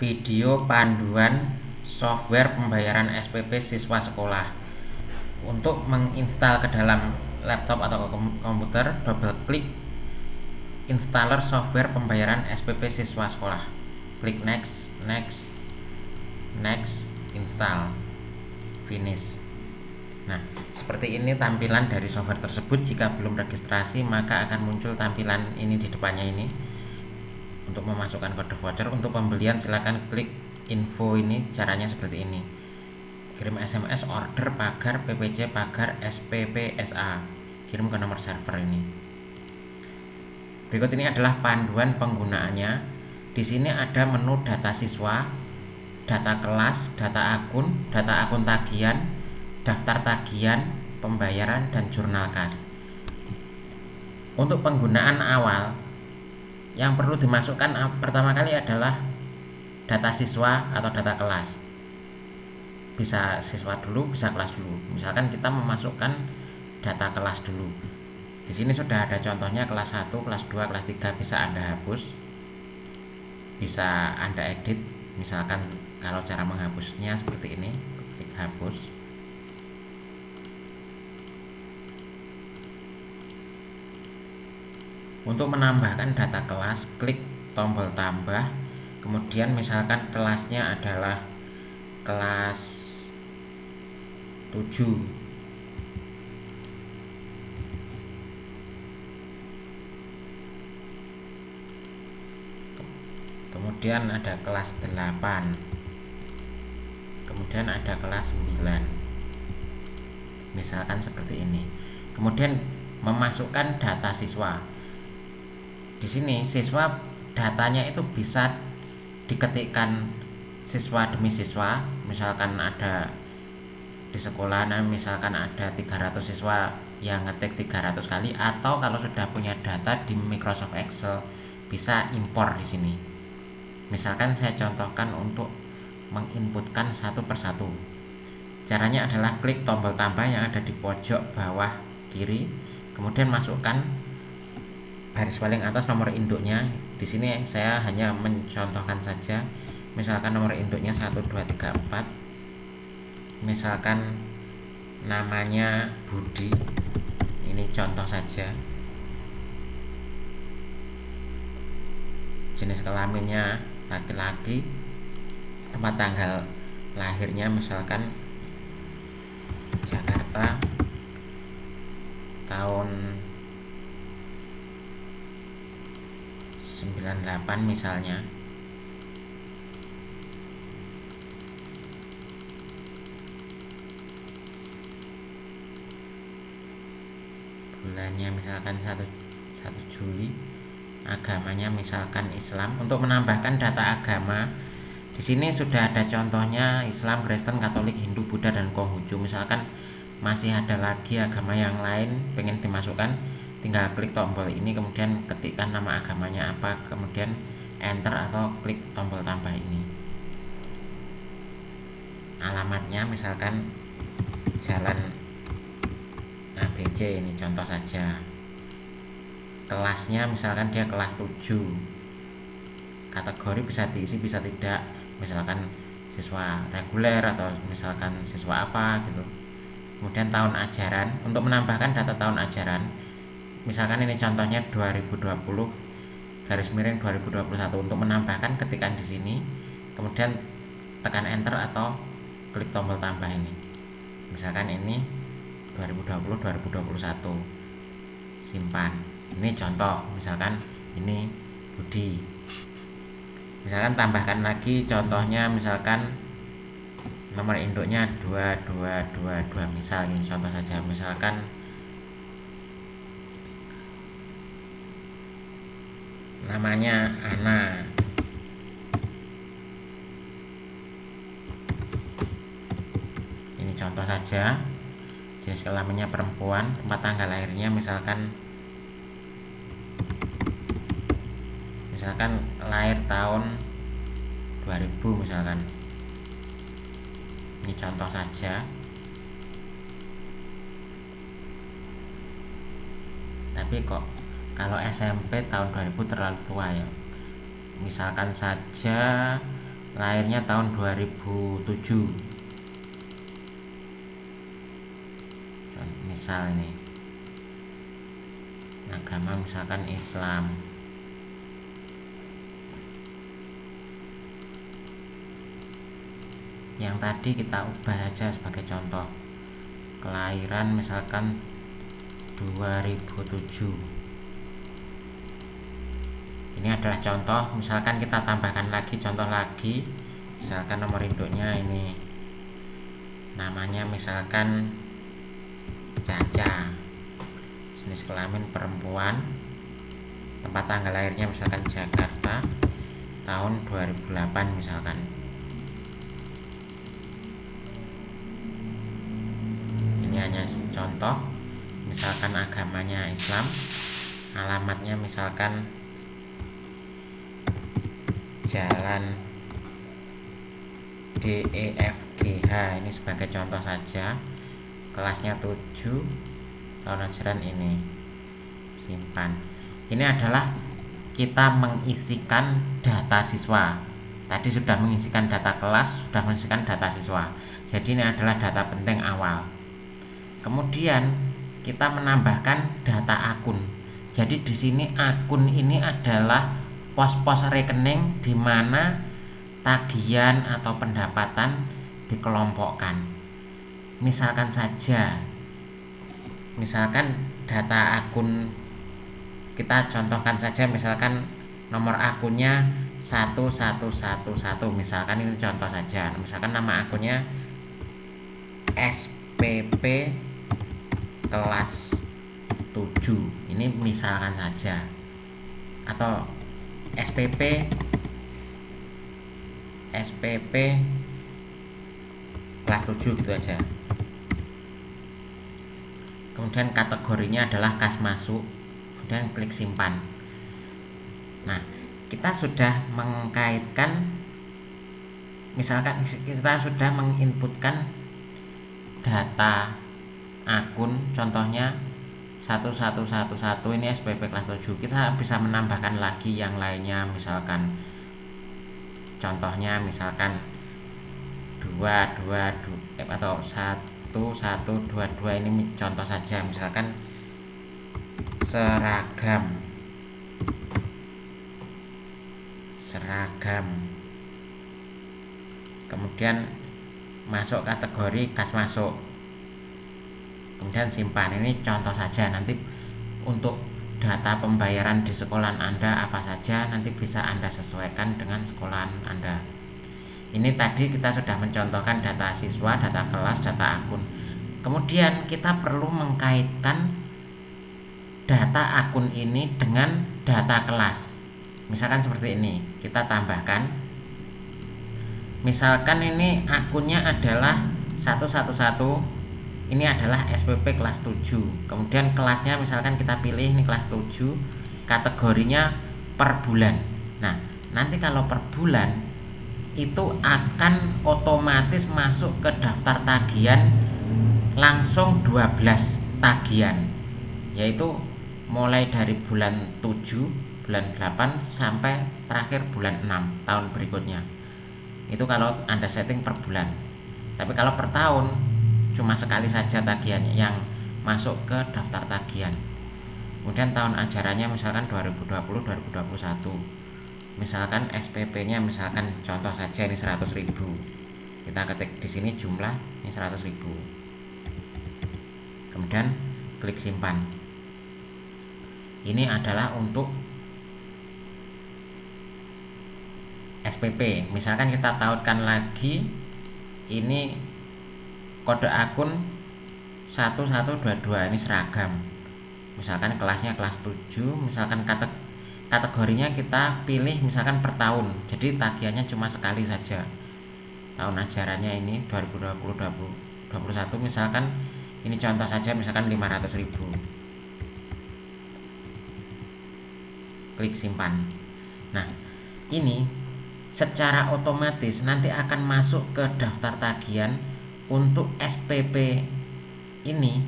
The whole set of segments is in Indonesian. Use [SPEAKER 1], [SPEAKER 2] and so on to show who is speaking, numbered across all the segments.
[SPEAKER 1] video panduan software pembayaran SPP siswa sekolah. Untuk menginstal ke dalam laptop atau komputer, double klik installer software pembayaran SPP siswa sekolah. Klik next, install, finish. Nah, seperti ini tampilan dari software tersebut. Jika belum registrasi, maka akan muncul tampilan ini di depannya ini. Untuk memasukkan kode voucher untuk pembelian, silakan klik info ini. Caranya seperti ini: kirim SMS order pagar PPC pagar SPPSA, kirim ke nomor server ini. Berikut ini adalah panduan penggunaannya. Di sini ada menu data siswa, data kelas, data akun tagihan, daftar tagihan, pembayaran, dan jurnal kas. Untuk penggunaan awal, yang perlu dimasukkan pertama kali adalah data siswa atau data kelas. Bisa siswa dulu, bisa kelas dulu. Misalkan kita memasukkan data kelas dulu. Di sini sudah ada contohnya kelas 1, kelas 2, kelas 3 bisa Anda hapus. Bisa Anda edit. Misalkan kalau cara menghapusnya seperti ini, klik hapus. Untuk menambahkan data kelas, klik tombol tambah. Kemudian misalkan kelasnya adalah kelas 7. Kemudian ada kelas 8. Kemudian ada kelas 9. Misalkan seperti ini. Kemudian memasukkan data siswa. Di sini siswa datanya itu bisa diketikkan siswa demi siswa. Misalkan ada di sekolah, misalkan ada 300 siswa yang ngetik 300 kali, atau kalau sudah punya data di Microsoft Excel bisa impor di sini. Misalkan saya contohkan untuk menginputkan satu persatu. Caranya adalah klik tombol tambah yang ada di pojok bawah kiri, kemudian masukkan baris paling atas nomor induknya. Di sini saya hanya mencontohkan saja. Misalkan nomor induknya 1, 2, 3, 4. Misalkan namanya Budi. Ini contoh saja. Jenis kelaminnya laki-laki. Tempat tanggal lahirnya misalkan Jakarta, tahun 98 misalnya. Bulannya misalkan 1 Juli. Agamanya misalkan Islam. Untuk menambahkan data agama, di sini sudah ada contohnya Islam, Kristen, Katolik, Hindu, Buddha, dan Konghucu. Misalkan masih ada lagi agama yang lain pengen dimasukkan, tinggal klik tombol ini, kemudian ketikkan nama agamanya apa, kemudian enter atau klik tombol tambah ini. Alamatnya misalkan Jalan ABC, ini contoh saja. Kelasnya misalkan dia kelas 7. Kategori bisa diisi bisa tidak, misalkan siswa reguler atau misalkan siswa apa gitu. Kemudian tahun ajaran. Untuk menambahkan data tahun ajaran, misalkan ini contohnya 2020 garis miring 2021. Untuk menambahkan ketikkan di sini, kemudian tekan enter atau klik tombol tambah ini. Misalkan ini 2020 2021. Simpan. Ini contoh, misalkan ini Budi. Misalkan tambahkan lagi contohnya, misalkan nomor induknya 2222 misal, ini contoh saja. Misalkan namanya Ana. Ini contoh saja. Jenis kelaminnya perempuan. Tempat tanggal lahirnya misalkan lahir tahun 2000 misalkan. Ini contoh saja. Tapi kok kalau SMP tahun 2000 terlalu tua ya. Misalkan saja lahirnya tahun 2007. Misal ini agama misalkan Islam. Yang tadi kita ubah saja sebagai contoh, kelahiran misalkan 2007. Ini adalah contoh, misalkan kita tambahkan lagi contoh lagi, misalkan nomor induknya ini namanya misalkan Caca, jenis kelamin perempuan, tempat tanggal lahirnya misalkan Jakarta, tahun 2008 misalkan. Ini hanya contoh, misalkan agamanya Islam, alamatnya misalkan Jalan DEFGH, ini sebagai contoh saja. Kelasnya 7, tahun ajaran ini. Simpan. Ini adalah kita mengisikan data siswa. Tadi sudah mengisikan data kelas, sudah mengisikan data siswa. Jadi ini adalah data penting awal. Kemudian kita menambahkan data akun. Jadi di sini akun ini adalah pos-pos rekening di mana tagihan atau pendapatan dikelompokkan. Misalkan saja, misalkan data akun kita contohkan saja, misalkan nomor akunnya 1111, misalkan ini contoh saja. Misalkan nama akunnya SPP kelas 7, ini misalkan saja, atau SPP kelas 7 gitu aja. Kemudian kategorinya adalah kas masuk, kemudian klik simpan. Nah, kita sudah mengkaitkan, misalkan kita sudah menginputkan data akun, contohnya 1111, ini SPP kelas 7. Kita bisa menambahkan lagi yang lainnya, misalkan contohnya misalkan 222 atau 1122, ini contoh saja, misalkan seragam, kemudian masuk kategori kas masuk, kemudian simpan. Ini contoh saja, nanti untuk data pembayaran di sekolahan Anda apa saja nanti bisa Anda sesuaikan dengan sekolahan Anda. Ini tadi kita sudah mencontohkan data siswa, data kelas, data akun. Kemudian kita perlu mengkaitkan data akun ini dengan data kelas. Misalkan seperti ini, kita tambahkan, misalkan ini akunnya adalah 111, ini adalah SPP kelas 7. Kemudian kelasnya misalkan kita pilih ini kelas 7, kategorinya per bulan. Nah, nanti kalau per bulan itu akan otomatis masuk ke daftar tagihan langsung 12 tagihan, yaitu mulai dari bulan 7, bulan 8 sampai terakhir bulan 6 tahun berikutnya. Itu kalau Anda setting per bulan. Tapi kalau per tahun cuma sekali saja tagihannya yang masuk ke daftar tagihan. Kemudian tahun ajarannya misalkan 2020-2021. Misalkan SPP-nya misalkan contoh saja ini 100.000. Kita ketik di sini jumlah ini 100.000. Kemudian klik simpan. Ini adalah untuk SPP. Misalkan kita tautkan lagi, ini kode akun 1122, ini seragam. Misalkan kelasnya kelas 7, misalkan kategorinya kita pilih misalkan per tahun. Jadi tagihannya cuma sekali saja. Tahun ajarannya ini 2020-2021, misalkan ini contoh saja, misalkan 500.000. Klik simpan. Nah, ini secara otomatis nanti akan masuk ke daftar tagihan. Untuk SPP ini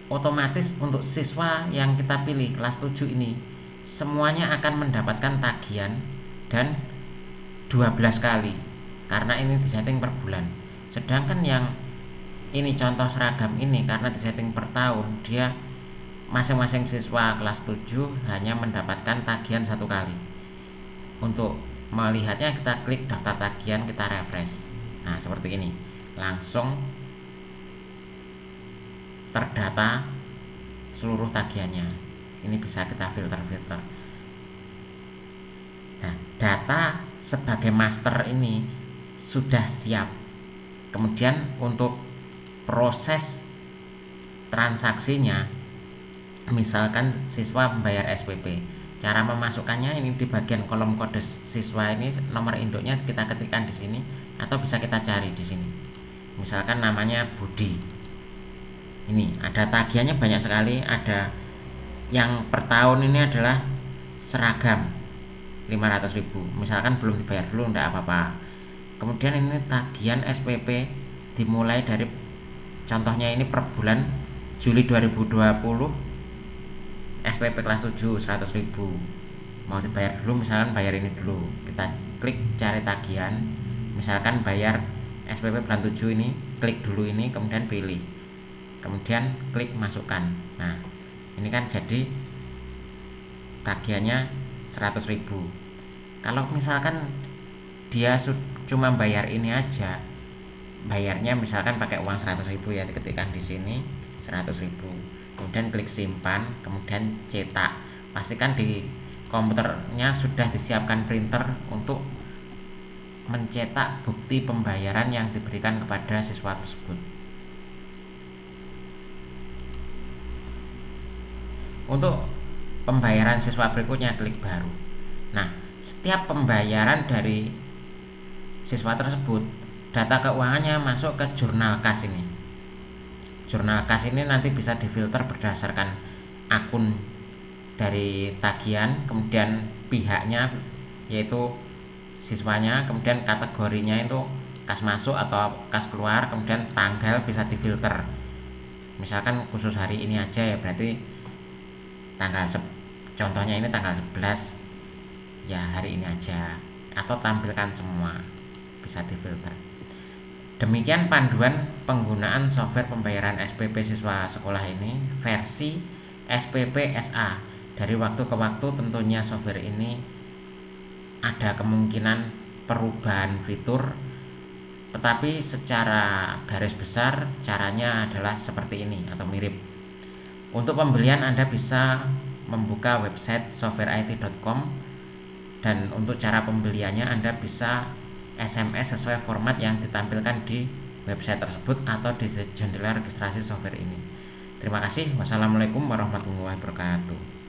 [SPEAKER 1] otomatis untuk siswa yang kita pilih kelas 7 ini semuanya akan mendapatkan tagihan, dan 12 12 kali karena ini disetting per bulan. Sedangkan yang ini contoh seragam ini karena disetting per tahun, dia masing-masing siswa kelas 7 hanya mendapatkan tagihan 1 kali. Untuk melihatnya kita klik daftar tagihan, kita refresh. Nah seperti ini, langsung terdata seluruh tagihannya. Ini bisa kita filter. Nah, data sebagai master ini sudah siap. Kemudian untuk proses transaksinya, misalkan siswa membayar SPP, cara memasukkannya ini di bagian kolom kode siswa ini, nomor induknya kita ketikkan di sini atau bisa kita cari di sini. Misalkan namanya Budi. Ini ada tagihannya banyak sekali, ada yang per tahun ini adalah seragam 500.000, misalkan belum dibayar dulu enggak apa-apa. Kemudian ini tagihan SPP dimulai dari contohnya ini per bulan Juli 2020 SPP kelas 7 100.000, mau dibayar dulu, misalkan bayar ini dulu, kita klik cari tagihan, misalkan bayar SPP bulan 7 ini, klik dulu ini, kemudian pilih, kemudian klik masukkan. Nah ini kan jadi tagihannya 100.000. Kalau misalkan dia cuma bayar ini aja, bayarnya misalkan pakai uang 100.000 ya, diketikkan di sini 100.000, kemudian klik simpan, kemudian cetak. Pastikan di komputernya sudah disiapkan printer untuk mencetak bukti pembayaran yang diberikan kepada siswa tersebut. Untuk pembayaran siswa berikutnya, klik baru. Nah, setiap pembayaran dari siswa tersebut, data keuangannya masuk ke jurnal kas ini. Jurnal kas ini nanti bisa difilter berdasarkan akun dari tagihan, kemudian pihaknya yaitu siswanya, kemudian kategorinya itu kas masuk atau kas keluar, kemudian tanggal bisa difilter. Misalkan khusus hari ini aja ya, berarti contohnya ini tanggal 11 ya, hari ini aja, atau tampilkan semua, bisa difilter. Demikian panduan penggunaan software pembayaran SPP siswa sekolah ini versi SPP SA. Dari waktu ke waktu tentunya software ini ada kemungkinan perubahan fitur, tetapi secara garis besar caranya adalah seperti ini atau mirip. Untuk pembelian Anda bisa membuka website softwarait.com, dan untuk cara pembeliannya Anda bisa SMS sesuai format yang ditampilkan di website tersebut atau di jendela registrasi software ini. Terima kasih. Wassalamualaikum warahmatullahi wabarakatuh.